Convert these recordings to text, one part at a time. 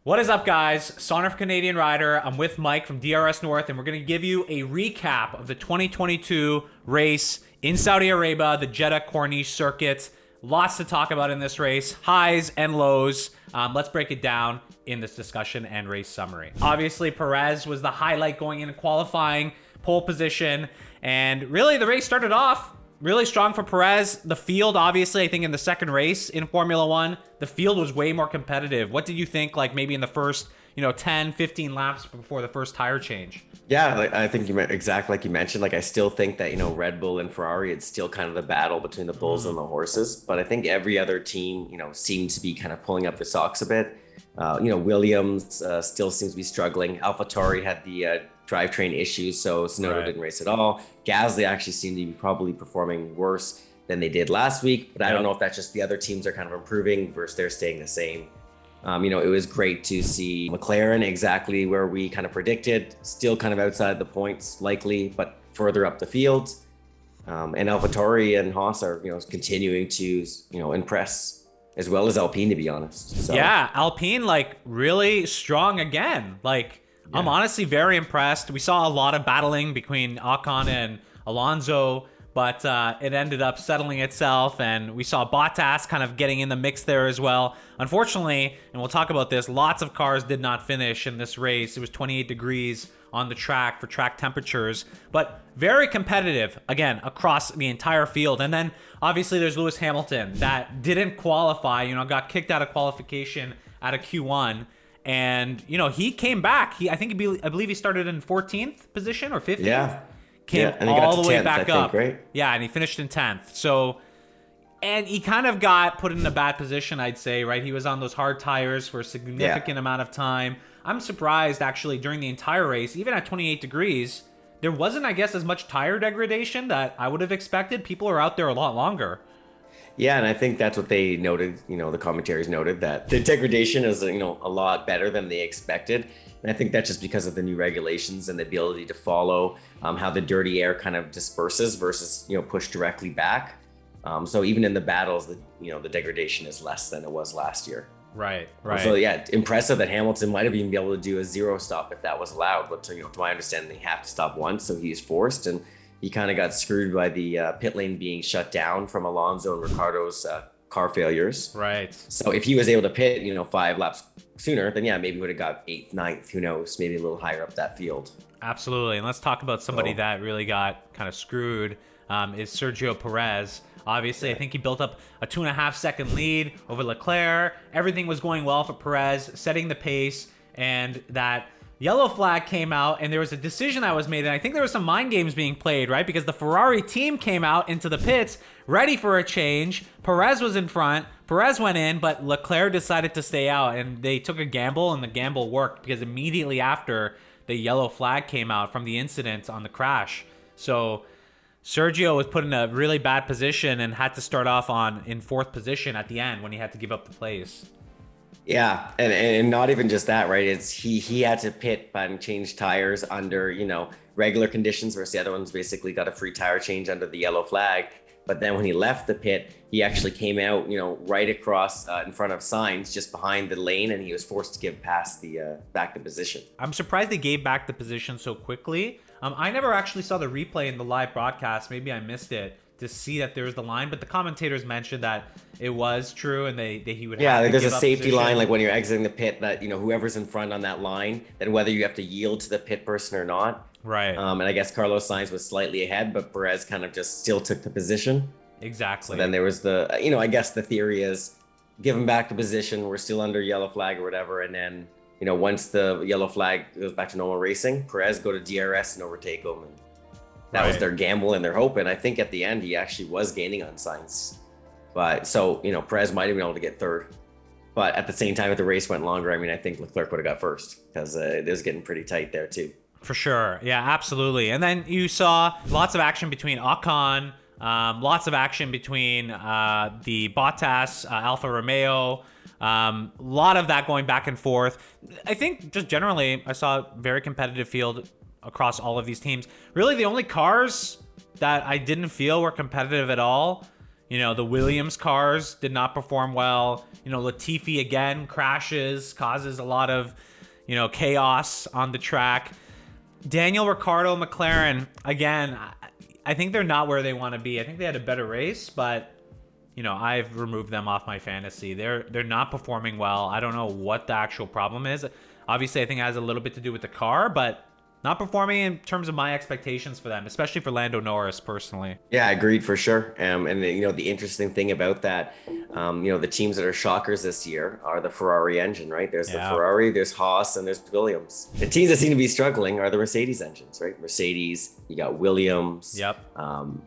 What is up, guys? Son of Canadian Rider. I'm with Mike from DRS North, and we're going to give you a recap of the 2022 race in Saudi Arabia, the Jeddah Corniche circuit. Lots to talk about in this race, highs and lows. Let's break it down in this discussion and race summary. Obviously, Perez was the highlight going into qualifying, pole position, and really the race started off really strong for Perez. The field, obviously, I think in the second race in Formula One, the field was way more competitive. What did you think, like maybe in the first, 10, 15 laps before the first tire change? Yeah, I think you meant exactly like you mentioned. Like I still think that Red Bull and Ferrari, it's still kind of the battle between the bulls and the horses. But I think every other team, seemed to be kind of pulling up their socks a bit. Williams still seems to be struggling. AlphaTauri had the drivetrain issues, so Tsunoda didn't race at all. Gasly actually seemed to be probably performing worse than they did last week, but I don't know if that's just the other teams are kind of improving versus they're staying the same. It was great to see McLaren exactly where we kind of predicted, still kind of outside the points likely, but further up the field. And AlphaTauri and Haas are, continuing to, impress, as well as Alpine, to be honest. So. Yeah, Alpine, really strong again. I'm honestly very impressed. We saw a lot of battling between Ocon and Alonso, but it ended up settling itself, and we saw Bottas kind of getting in the mix there as well. Unfortunately, and we'll talk about this, lots of cars did not finish in this race. It was 28 degrees on the track for track temperatures, but very competitive, again, across the entire field. And then, obviously, there's Lewis Hamilton that didn't qualify, got kicked out of qualification out of Q1. And, he came back. I believe he started in 14th position or 15th. Yeah. Came and all the way 10th, back up. Right? Yeah, and he finished in 10th. So, and he kind of got put in a bad position, I'd say, right? He was on those hard tires for a significant amount of time. I'm surprised, actually, during the entire race, even at 28 degrees, there wasn't, I guess, as much tire degradation that I would have expected. People are out there a lot longer. Yeah, and I think that's what they noted, the commentaries noted that the degradation is, a lot better than they expected. And I think that's just because of the new regulations and the ability to follow how the dirty air kind of disperses versus, push directly back. So even in the battles, the degradation is less than it was last year. Right. So yeah, impressive that Hamilton might have even been able to do a zero stop if that was allowed. But to my understanding, they have to stop once, so he's forced, and he kind of got screwed by the pit lane being shut down from Alonso and Ricardo's car failures. Right. So if he was able to pit, 5 laps sooner, then yeah, maybe he would have got 8th, 9th, who knows, maybe a little higher up that field. Absolutely. And let's talk about somebody that really got kind of screwed is Sergio Perez. Obviously, I think he built up a 2.5 second lead over Leclerc. Everything was going well for Perez, setting the pace, and that yellow flag came out, and there was a decision that was made, and I think there were some mind games being played, right? Because the Ferrari team came out into the pits ready for a change. Perez was in front. Perez went in, but Leclerc decided to stay out, and they took a gamble, and the gamble worked because immediately after, the yellow flag came out from the incident on the crash. So Sergio was put in a really bad position and had to start off in 4th position at the end when he had to give up the place. Yeah, and not even just that, right? It's he had to pit and change tires under, regular conditions versus the other ones basically got a free tire change under the yellow flag. But then when he left the pit, he actually came out, right across in front of Sainz, just behind the lane, and he was forced to give past the back to position. I'm surprised they gave back the position so quickly. I never actually saw the replay in the live broadcast. Maybe I missed it to see that there was the line, but the commentators mentioned that it was true, and he would have to there's give a up safety position. line, like when you're exiting the pit, that whoever's in front on that line, then whether you have to yield to the pit person or not. Right. And I guess Carlos Sainz was slightly ahead, but Perez kind of just still took the position. Exactly. So then there was the, I guess the theory is give him back the position. We're still under yellow flag or whatever. And then, once the yellow flag goes back to normal racing, Perez go to DRS and overtake him. And that was their gamble and their hope. And I think at the end, he actually was gaining on Sainz. But so, Perez might have been able to get 3rd. But at the same time, if the race went longer, I think Leclerc would have got 1st because it was getting pretty tight there too. For sure. Yeah, absolutely. And then you saw lots of action between Ocon, lots of action between the Bottas, Alfa Romeo, a lot of that going back and forth. I think just generally, I saw a very competitive field across all of these teams. Really, the only cars that I didn't feel were competitive at all, You know, the Williams cars did not perform well. You know, Latifi again crashes, causes a lot of, you know, chaos on the track. Daniel Ricciardo, McLaren, again, I think they're not where they want to be. I think they had a better race, but, you know, I've removed them off my fantasy. They're not performing well. I don't know what the actual problem is. Obviously, I think it has a little bit to do with the car, but not performing in terms of my expectations for them, especially for Lando Norris personally. Yeah, agreed for sure. And you know, the interesting thing about that, you know, the teams that are shockers this year are the Ferrari engine, right? There's the Ferrari, there's Haas, and there's Williams. The teams that seem to be struggling are the Mercedes engines, right? Mercedes, you got Williams. Yep.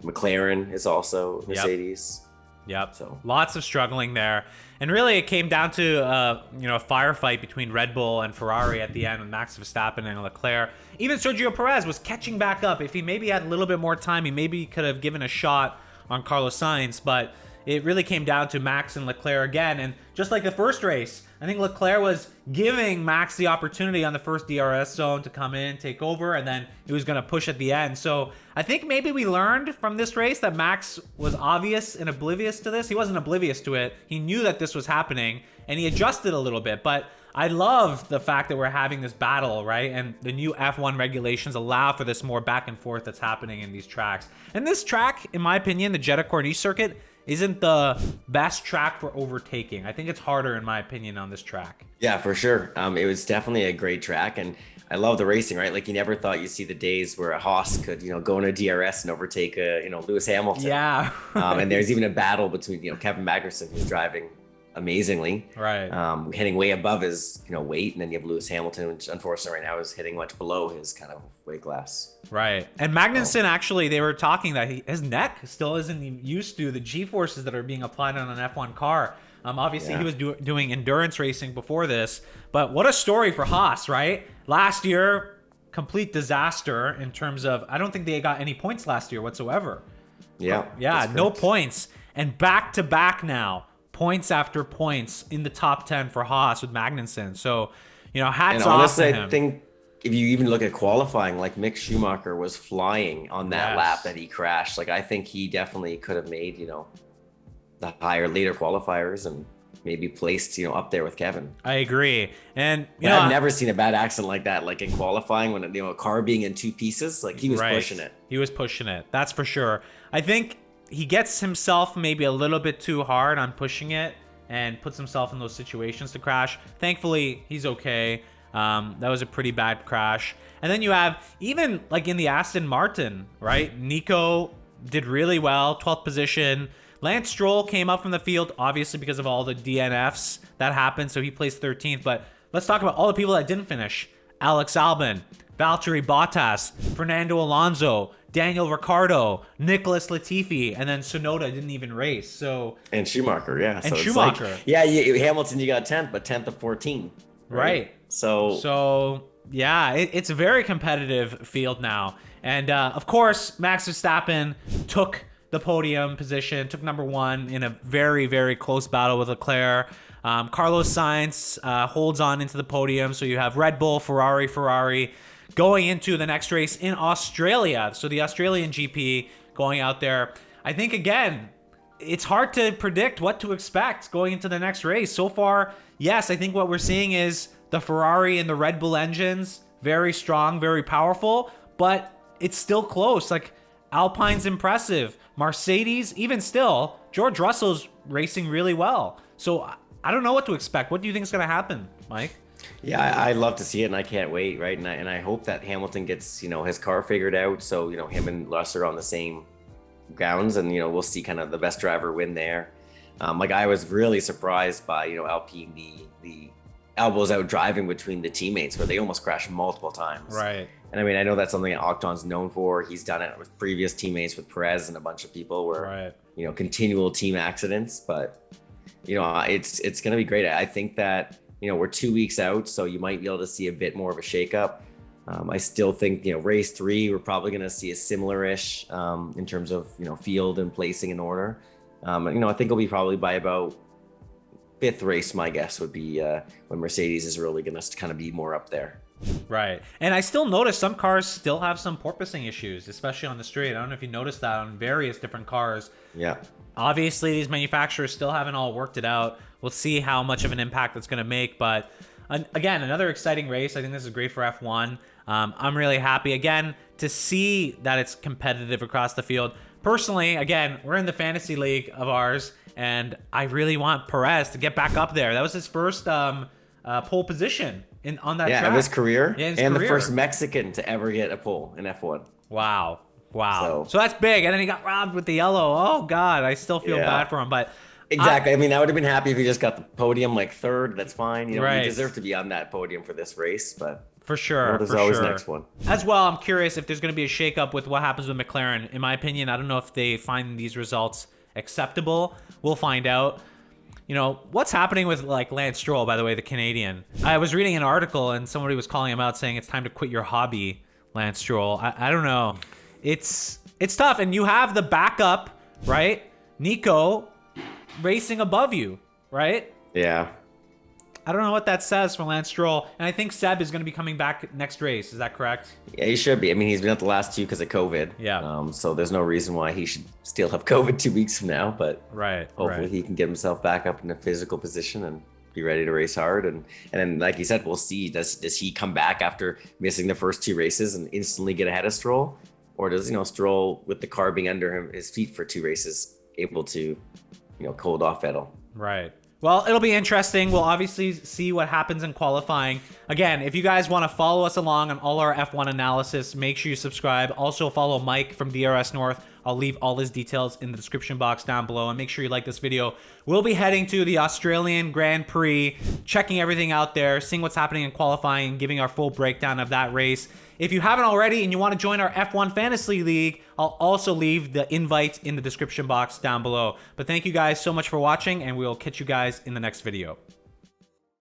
McLaren is also Mercedes. Yep. So lots of struggling there. And really, it came down to you know, a firefight between Red Bull and Ferrari at the end with Max Verstappen and Leclerc. Even Sergio Perez was catching back up. If he maybe had a little bit more time, he maybe could have given a shot on Carlos Sainz. But it really came down to Max and Leclerc again. And just like the first race, I think Leclerc was giving Max the opportunity on the first DRS zone to come in, take over, and then he was going to push at the end. So I think maybe we learned from this race that Max was obvious and oblivious to this. He wasn't oblivious to it. He knew that this was happening, and he adjusted a little bit. But I love the fact that we're having this battle, right? And the new F1 regulations allow for this more back and forth that's happening in these tracks. And this track, in my opinion, the Jeddah Corniche circuit, isn't the best track for overtaking. I think it's harder, in my opinion, on this track. Yeah, for sure. It was definitely a great track, and I love the racing, right? Like, you never thought you'd see the days where a Haas could, you know, go in a DRS and overtake you know, Lewis Hamilton. Yeah. And there's even a battle between, you know, Kevin Magnussen, who's driving amazingly, right, hitting way above his, you know, weight, and then you have Lewis Hamilton, which unfortunately right now is hitting much below his kind of weight class. Right. And Magnussen, actually, they were talking that his neck still isn't used to the G-forces that are being applied on an F1 car. Obviously, he was doing endurance racing before this, but what a story for Haas, right? Last year, complete disaster in terms of, I don't think they got any points last year whatsoever. Yeah, no points. And back-to-back now, points after points in the top 10 for Haas with Magnussen. So, you know, hats off to him. I think if you even look at qualifying, like Mick Schumacher was flying on that lap that he crashed. Like, I think he definitely could have made, you know, the later qualifiers and maybe placed, you know, up there with Kevin. I agree. And you know, I've never seen a bad accident like that, like in qualifying when, you know, a car being in two pieces, like he was pushing it. He was pushing it. That's for sure. I think he gets himself maybe a little bit too hard on pushing it and puts himself in those situations to crash. Thankfully, he's okay. That was a pretty bad crash. And then you have, even like in the Aston Martin, right? Nico did really well, 12th position. Lance Stroll came up from the field, obviously because of all the DNFs that happened, so he placed 13th. But let's talk about all the people that didn't finish. Alex Albon, Valtteri Bottas, Fernando Alonso, Daniel Ricciardo, Nicholas Latifi, and then Tsunoda didn't even race. So and Schumacher, yeah. And so Schumacher. Like, Hamilton, you got 10th, but 10th of 14. Right. So yeah, it's a very competitive field now. And of course, Max Verstappen took the podium position, took number one in a very, very close battle with Leclerc. Carlos Sainz holds on into the podium. So you have Red Bull, Ferrari going into the next race in Australia. So the Australian GP going out there. I think, again, it's hard to predict what to expect going into the next race. So far, yes, I think what we're seeing is the Ferrari and the Red Bull engines, very strong, very powerful, but it's still close. Like, Alpine's impressive. Mercedes, even still, George Russell's racing really well. So I don't know what to expect. What do you think is going to happen, Mike? Yeah, I love to see it, and I can't wait, right? And I hope that Hamilton gets, you know, his car figured out, so, you know, him and Russell are on the same grounds, and, you know, we'll see kind of the best driver win there. Like, I was really surprised by, you know, Alpine, the elbows out driving between the teammates where they almost crashed multiple times. Right. And I mean, I know that's something that Octon's known for. He's done it with previous teammates, with Perez and a bunch of people where, you know, continual team accidents. But, you know, it's going to be great. I think that, you know, we're 2 weeks out, so you might be able to see a bit more of a shakeup. I still think, you know, race 3, we're probably going to see a similar-ish in terms of, you know, field and placing in order. You know, I think it'll be probably by about 5th race, my guess would be when Mercedes is really going to kind of be more up there. Right. And I still notice some cars still have some porpoising issues, especially on the straight. I don't know if you noticed that on various different cars. Yeah. Obviously, these manufacturers still haven't all worked it out. We'll see how much of an impact it's going to make. But again, another exciting race. I think this is great for F1. I'm really happy, again, to see that it's competitive across the field. Personally, again, we're in the fantasy league of ours, and I really want Perez to get back up there. That was his first pole position on that track. Of his career. Yeah, the first Mexican to ever get a pole in F1. Wow. So that's big. And then he got robbed with the yellow. Oh, God. I still feel bad for him. But exactly. I mean, I would have been happy if he just got the podium like third. That's fine. You know, right. He deserved to be on that podium for this race, but for sure. There's always next one. As well, I'm curious if there's going to be a shakeup with what happens with McLaren. In my opinion, I don't know if they find these results acceptable. We'll find out. You know, what's happening with like Lance Stroll, by the way, the Canadian. I was reading an article and somebody was calling him out saying it's time to quit your hobby, Lance Stroll. I don't know. It's tough. And you have the backup, right? Nico racing above you, right? Yeah. I don't know what that says for Lance Stroll. And I think Seb is going to be coming back next race. Is that correct? Yeah, he should be. I mean, he's been at the last two because of COVID. Yeah. So there's no reason why he should still have COVID 2 weeks from now. But hopefully he can get himself back up in a physical position and be ready to race hard. And then, like you said, we'll see. Does he come back after missing the first two races and instantly get ahead of Stroll? Or does, Stroll, with the car being under his feet for two races, able to, hold off Vettel? Right. Well, it'll be interesting. We'll obviously see what happens in qualifying. Again, if you guys want to follow us along on all our F1 analysis, make sure you subscribe. Also follow Mike from DRS North. I'll leave all his details in the description box down below. And make sure you like this video. We'll be heading to the Australian Grand Prix, checking everything out there, seeing what's happening in qualifying, and giving our full breakdown of that race. If you haven't already and you want to join our F1 Fantasy League, I'll also leave the invite in the description box down below. But thank you guys so much for watching, and we'll catch you guys in the next video.